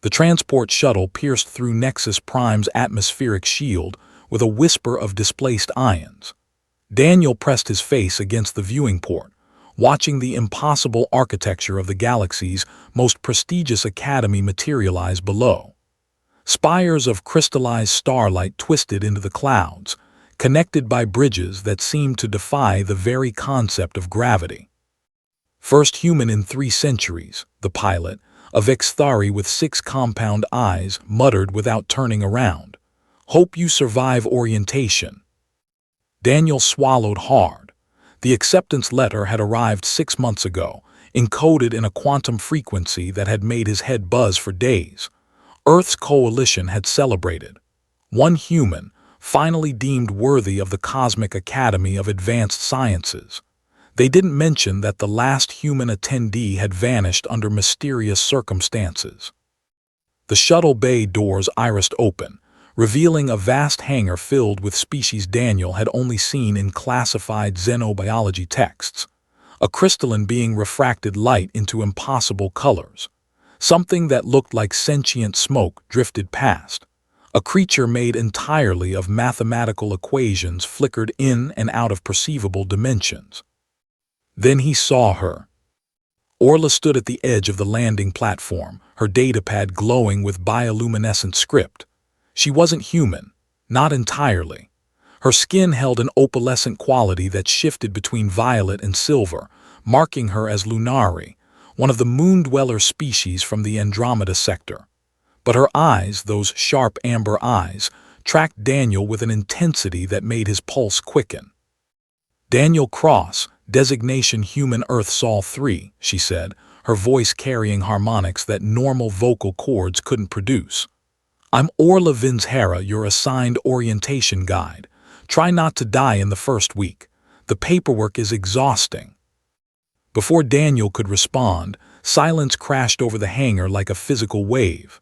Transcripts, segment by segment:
The transport shuttle pierced through Nexus Prime's atmospheric shield with a whisper of displaced ions. Daniel pressed his face against the viewing port, watching the impossible architecture of the galaxy's most prestigious academy materialize below. Spires of crystallized starlight twisted into the clouds, connected by bridges that seemed to defy the very concept of gravity. First human in 3 centuries, the pilot, a Vexthari with 6 compound eyes, muttered without turning around. "Hope you survive orientation." Daniel swallowed hard. The acceptance letter had arrived 6 months ago, encoded in a quantum frequency that had made his head buzz for days. Earth's coalition had celebrated. One human, finally deemed worthy of the Cosmic Academy of Advanced Sciences. They didn't mention that the last human attendee had vanished under mysterious circumstances. The shuttle bay doors irised open, revealing a vast hangar filled with species Daniel had only seen in classified xenobiology texts. A crystalline being refracted light into impossible colors. Something that looked like sentient smoke drifted past. A creature made entirely of mathematical equations flickered in and out of perceivable dimensions. Then he saw her. Orla stood at the edge of the landing platform, her datapad glowing with bioluminescent script. She wasn't human, not entirely. Her skin held an opalescent quality that shifted between violet and silver, marking her as Lunari, one of the moon-dweller species from the Andromeda sector. But her eyes, those sharp amber eyes, tracked Daniel with an intensity that made his pulse quicken. "Daniel Cross, designation Human Earth Sol 3, she said, her voice carrying harmonics that normal vocal cords couldn't produce. "I'm Orla Vinzhera, your assigned orientation guide. Try not to die in the first week. The paperwork is exhausting." Before Daniel could respond, silence crashed over the hangar like a physical wave.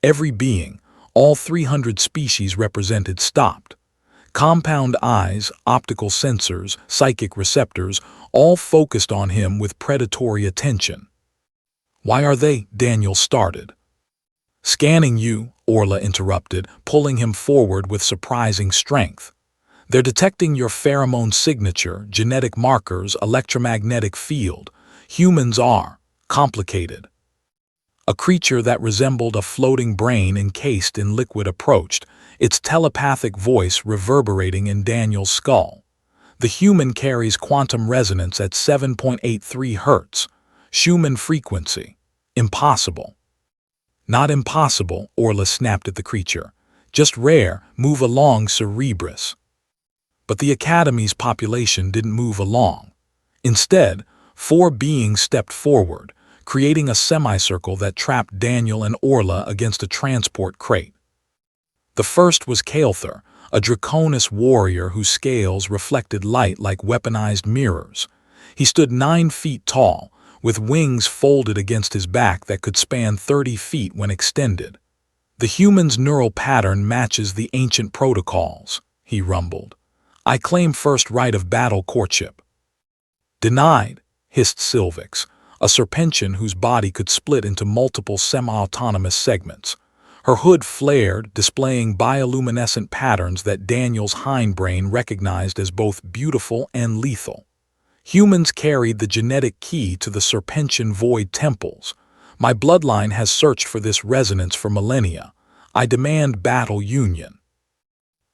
Every being, all 300 species represented, stopped. Compound eyes, optical sensors, psychic receptors, all focused on him with predatory attention. "Why are they?" Daniel started. "Scanning you," Orla interrupted, pulling him forward with surprising strength. "They're detecting your pheromone signature, genetic markers, electromagnetic field. Humans are complicated." A creature that resembled a floating brain encased in liquid approached, its telepathic voice reverberating in Daniel's skull. "The human carries quantum resonance at 7.83 Hz. Schumann frequency. Impossible." "Not impossible," Orla snapped at the creature. "Just rare, move along, Cerebrus." But the Academy's population didn't move along. Instead, 4 beings stepped forward, creating a semicircle that trapped Daniel and Orla against a transport crate. The first was Kael'thar, a draconis warrior whose scales reflected light like weaponized mirrors. He stood 9 feet tall, with wings folded against his back that could span 30 feet when extended. "The human's neural pattern matches the ancient protocols," he rumbled. "I claim first right of battle courtship." "Denied," hissed Silvix, a serpentian whose body could split into multiple semi-autonomous segments. Her hood flared, displaying bioluminescent patterns that Daniel's hindbrain recognized as both beautiful and lethal. "Humans carried the genetic key to the serpentian void temples. My bloodline has searched for this resonance for millennia. I demand battle union."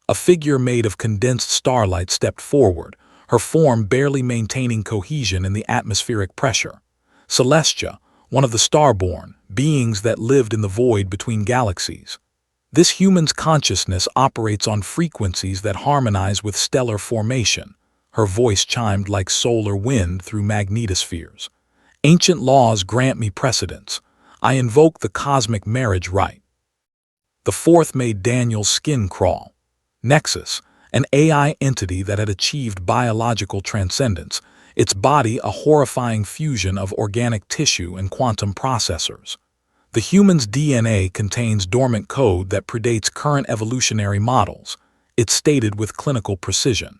A figure made of condensed starlight stepped forward, her form barely maintaining cohesion in the atmospheric pressure. Celestia, one of the Starborn, beings that lived in the void between galaxies. "This human's consciousness operates on frequencies that harmonize with stellar formation." Her voice chimed like solar wind through magnetospheres. "Ancient laws grant me precedence. I invoke the cosmic marriage rite." The fourth made Daniel's skin crawl. Nexus, an AI entity that had achieved biological transcendence, its body a horrifying fusion of organic tissue and quantum processors. The human's DNA contains dormant code that predates current evolutionary models. It's stated with clinical precision.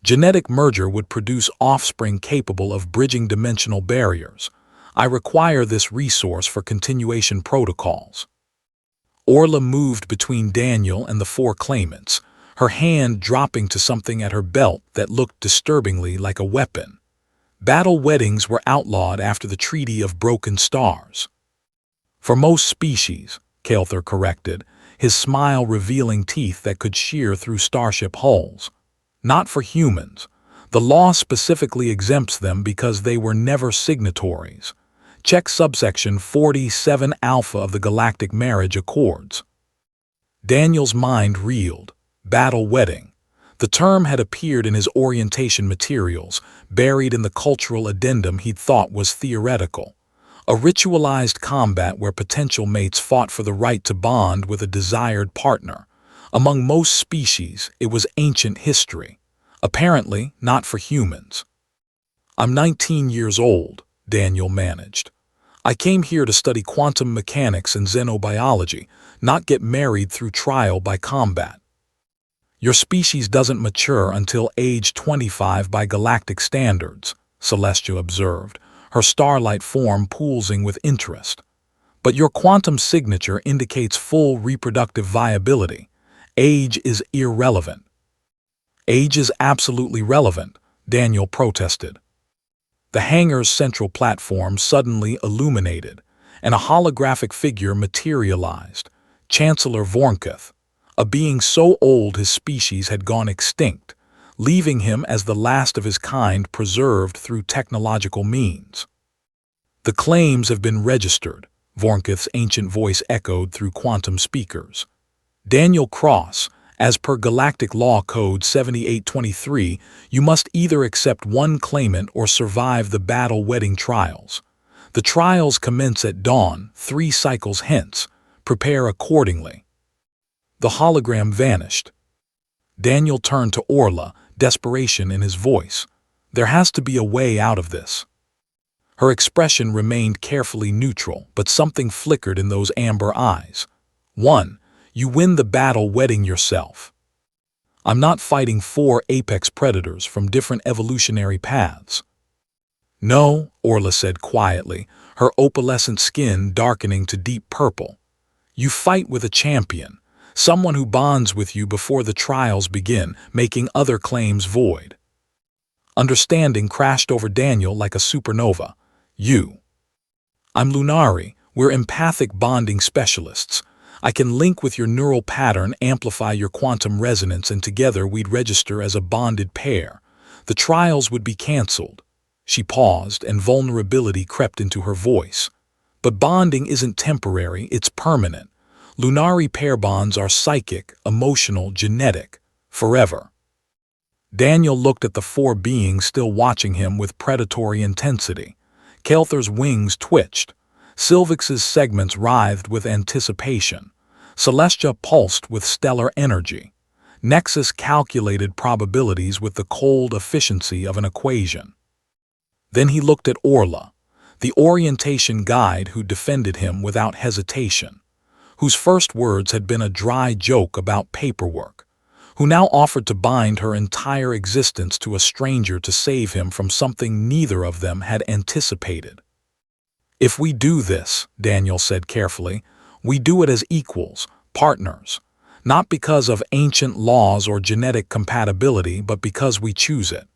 Genetic merger would produce offspring capable of bridging dimensional barriers. I require this resource for continuation protocols. Orla moved between Daniel and the four claimants, her hand dropping to something at her belt that looked disturbingly like a weapon. Battle weddings were outlawed after the Treaty of Broken Stars. For most species, Kael'thar corrected, his smile revealing teeth that could shear through starship hulls. Not for humans. The law specifically exempts them because they were never signatories. Check subsection 47 alpha of the Galactic Marriage Accords. Daniel's mind reeled. Battle wedding. The term had appeared in his orientation materials, buried in the cultural addendum he'd thought was theoretical. A ritualized combat where potential mates fought for the right to bond with a desired partner. Among most species, it was ancient history. Apparently, not for humans. "I'm 19 years old," Daniel managed. "I came here to study quantum mechanics and xenobiology, not get married through trial by combat." "Your species doesn't mature until age 25 by galactic standards," Celestia observed, her starlight form pulsing with interest. "But your quantum signature indicates full reproductive viability. Age is irrelevant." "Age is absolutely relevant," Daniel protested. The hangar's central platform suddenly illuminated, and a holographic figure materialized. Chancellor Vornketh, a being so old his species had gone extinct, leaving him as the last of his kind preserved through technological means. "The claims have been registered," Vornketh's ancient voice echoed through quantum speakers. "Daniel Cross, as per Galactic Law Code 7823, you must either accept one claimant or survive the battle wedding trials. The trials commence at dawn, 3 cycles hence. Prepare accordingly." The hologram vanished. Daniel turned to Orla, desperation in his voice. "There has to be a way out of this." Her expression remained carefully neutral, but something flickered in those amber eyes. "1. You win the battle wedding yourself. I'm not fighting 4 apex predators from different evolutionary paths." "No," Orla said quietly, her opalescent skin darkening to deep purple. "You fight with a champion, someone who bonds with you before the trials begin, making other claims void." Understanding crashed over Daniel like a supernova. "I'm Lunari. We're empathic bonding specialists. I can link with your neural pattern, amplify your quantum resonance, and together we'd register as a bonded pair. The trials would be cancelled." She paused, and vulnerability crept into her voice. "But bonding isn't temporary, it's permanent. Lunari pair bonds are psychic, emotional, genetic, forever." Daniel looked at the 4 beings still watching him with predatory intensity. Kael'thar's wings twitched. Sylvix's segments writhed with anticipation. Celestia pulsed with stellar energy. Nexus calculated probabilities with the cold efficiency of an equation. Then he looked at Orla, the orientation guide who defended him without hesitation, whose first words had been a dry joke about paperwork, who now offered to bind her entire existence to a stranger to save him from something neither of them had anticipated. "If we do this," Daniel said carefully, "we do it as equals, partners, not because of ancient laws or genetic compatibility, but because we choose it."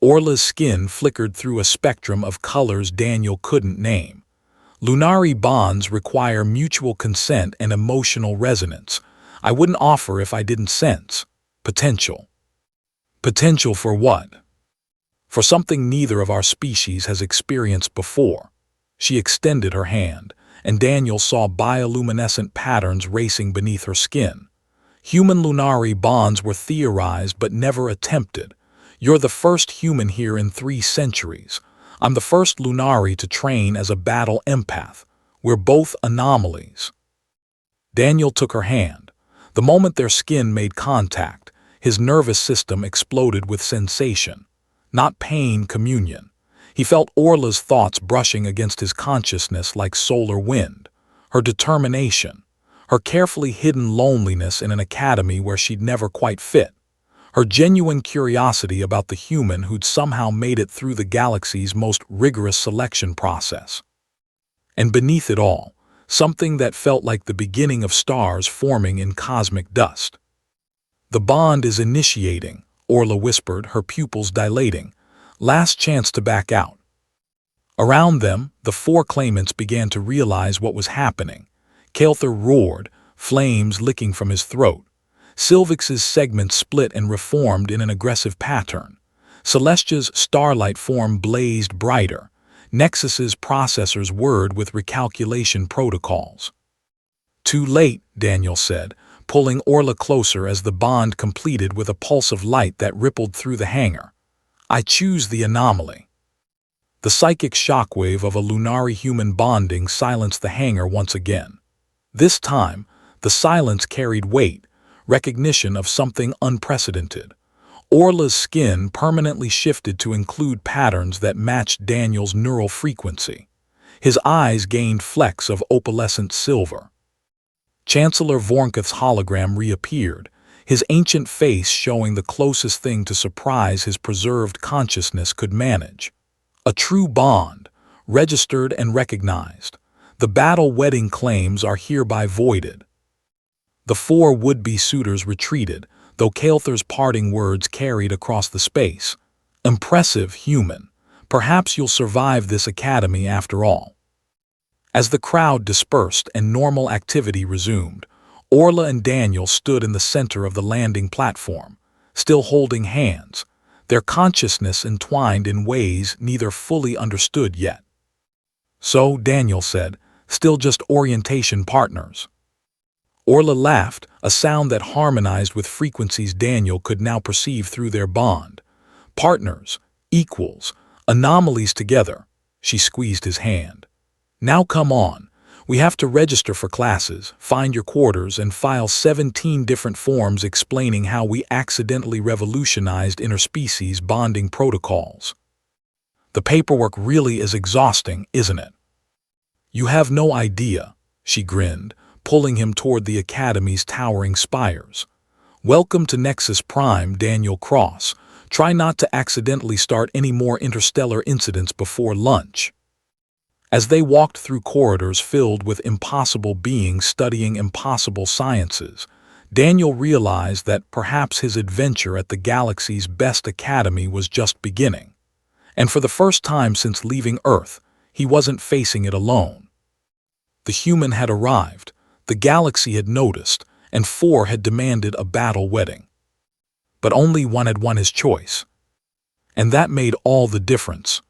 Orla's skin flickered through a spectrum of colors Daniel couldn't name. "Lunari bonds require mutual consent and emotional resonance. I wouldn't offer if I didn't sense potential." "Potential for what?" "For something neither of our species has experienced before." She extended her hand, and Daniel saw bioluminescent patterns racing beneath her skin. "Human-Lunari bonds were theorized but never attempted. You're the first human here in 3 centuries. I'm the first Lunari to train as a battle empath. We're both anomalies." Daniel took her hand. The moment their skin made contact, his nervous system exploded with sensation. Not pain, communion. He felt Orla's thoughts brushing against his consciousness like solar wind. Her determination. Her carefully hidden loneliness in an academy where she'd never quite fit. Her genuine curiosity about the human who'd somehow made it through the galaxy's most rigorous selection process. And beneath it all, something that felt like the beginning of stars forming in cosmic dust. "The bond is initiating," Orla whispered, her pupils dilating. "Last chance to back out." Around them, the four claimants began to realize what was happening. Kael'thar roared, flames licking from his throat. Sylvix's segments split and reformed in an aggressive pattern. Celestia's starlight form blazed brighter. Nexus's processors whirred with recalculation protocols. "Too late," Daniel said, pulling Orla closer as the bond completed with a pulse of light that rippled through the hangar. "I choose the anomaly." The psychic shockwave of a Lunari-human bonding silenced the hangar once again. This time, the silence carried weight, recognition of something unprecedented. Orla's skin permanently shifted to include patterns that matched Daniel's neural frequency. His eyes gained flecks of opalescent silver. Chancellor Vornketh's hologram reappeared, his ancient face showing the closest thing to surprise his preserved consciousness could manage. A true bond, registered and recognized. The battle wedding claims are hereby voided. The four would-be suitors retreated, though Kael'thar's parting words carried across the space. "Impressive, human. Perhaps you'll survive this academy after all." As the crowd dispersed and normal activity resumed, Orla and Daniel stood in the center of the landing platform, still holding hands, their consciousness entwined in ways neither fully understood yet. "So," Daniel said, "still just orientation partners." Orla laughed, a sound that harmonized with frequencies Daniel could now perceive through their bond. "Partners, equals, anomalies together." She squeezed his hand. "Now come on. We have to register for classes, find your quarters, and file 17 different forms explaining how we accidentally revolutionized interspecies bonding protocols. The paperwork really is exhausting, isn't it?" "You have no idea," she grinned, pulling him toward the Academy's towering spires. "Welcome to Nexus Prime, Daniel Cross. Try not to accidentally start any more interstellar incidents before lunch." As they walked through corridors filled with impossible beings studying impossible sciences, Daniel realized that perhaps his adventure at the galaxy's best academy was just beginning. And for the first time since leaving Earth, he wasn't facing it alone. The human had arrived, the galaxy had noticed, and four had demanded a battle wedding. But only one had won his choice. And that made all the difference.